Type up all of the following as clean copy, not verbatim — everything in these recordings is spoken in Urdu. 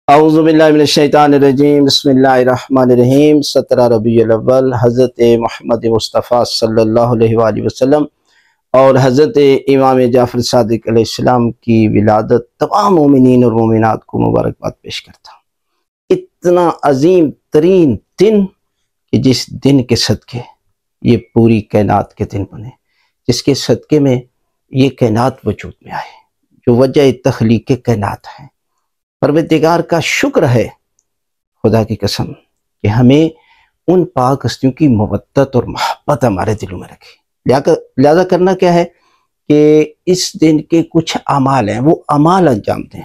اعوذ باللہ من الشیطان الرجیم، بسم اللہ الرحمن الرحیم۔ 17 ربیع الاول حضرت محمد مصطفیٰ صلی اللہ علیہ وآلہ وسلم اور حضرت امام جعفر صادق علیہ السلام کی ولادت تمام مومنین اور مومنات کو مبارکباد پیش کرتا ہوں۔ اتنا عظیم ترین دن کہ جس دن کے صدقے یہ پوری کائنات کے دن بنے، جس کے صدقے میں یہ کائنات وجود میں آئے، جو وجہ تخلیق کائنات ہے۔ پروردگار کا شکر ہے، خدا کی قسم، کہ ہمیں ان پاک ہستیوں کی محبت اور محبت ہمارے دلوں میں رکھی۔ لہذا کرنا کیا ہے کہ اس دن کے کچھ اعمال ہیں، وہ اعمال انجام دیں۔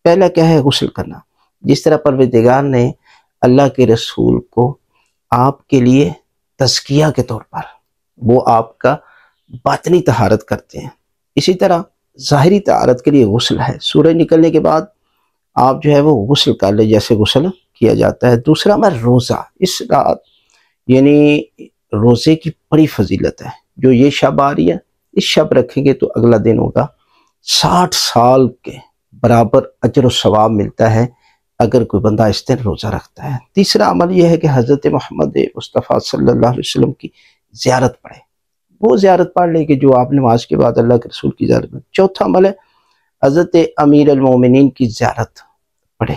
پہلا کیا ہے؟ غسل کرنا۔ جس طرح پروردگار نے اللہ کے رسول کو آپ کے لیے تزکیہ کے طور پر وہ آپ کا باطنی طہارت کرتے ہیں، اسی طرح ظاہری طہارت کے لیے غسل ہے۔ سورج نکلنے کے بعد آپ جو ہے وہ غسل کر لیں جیسے غسل کیا جاتا ہے۔ دوسرا میں روزہ، اس رات یعنی روزے کی بڑی فضیلت ہے۔ جو یہ شب آ رہی ہے، اس شب رکھیں گے تو اگلا دن ہوگا 60 سال کے برابر اجر و ثواب ملتا ہے اگر کوئی بندہ اس دن روزہ رکھتا ہے۔ تیسرا عمل یہ ہے کہ حضرت محمد مصطفیٰ صلی اللہ علیہ وسلم کی زیارت پڑھے، وہ زیارت پڑھ لے کہ جو آپ نماز کے بعد اللہ کے رسول کی زیارت پڑھے۔ چوتھا عمل ہے حضرت امیر المومنین کی زیارت پڑھے،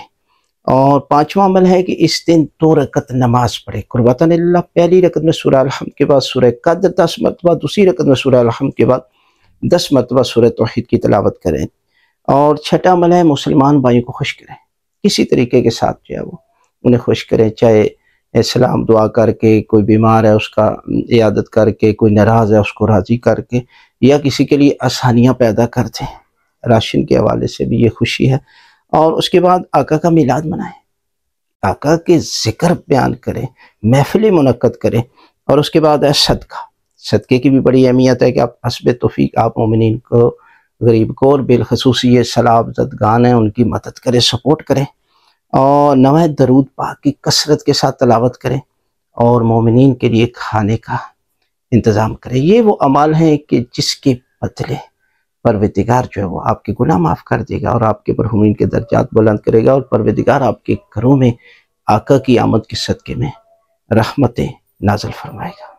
اور پانچواں عمل ہے کہ اس دن 2 رکعت نماز پڑھے قربتاً اللہ۔ پہلی رکعت میں سورہ الحمد کے بعد سورہ قدر 10 مرتبہ، دوسری رکعت میں سورہ الحمد کے بعد 10 مرتبہ سورہ توحید کی تلاوت کریں۔ اور چھٹا عمل ہے مسلمان بھائیوں کو خوش کریں، کسی طریقے کے ساتھ جو ہے وہ انہیں خوش کریں، چاہے سلام دعا کر کے، کوئی بیمار ہے اس کا عیادت کر کے، کوئی ناراض ہے اس کو راضی کر کے، یا کسی کے لیے آسانیاں پیدا کر دیں۔ راشن کے حوالے سے بھی یہ خوشی ہے۔ اور اس کے بعد آقا کا میلاد منائیں، آقا کے ذکر بیان کریں، محفلیں منعقد کریں۔ اور اس کے بعد ہے صدقہ۔ صدقے کی بھی بڑی اہمیت ہے کہ آپ حسب توفیق آپ مومنین کو، غریب کو، اور بالخصوص یہ سلام زدگان ہیں ان کی مدد کریں، سپورٹ کریں، اور نوے درود پاک کی کثرت کے ساتھ تلاوت کریں، اور مومنین کے لیے کھانے کا انتظام کریں۔ یہ وہ اعمال ہیں کہ جس کے بدلے پروردگار جو ہے وہ آپ کے گناہ معاف کر دے گا اور آپ کے مرحومین کے درجات بلند کرے گا، اور پروردگار آپ کے گھروں میں آقا کی آمد کے صدقے میں رحمتیں نازل فرمائے گا۔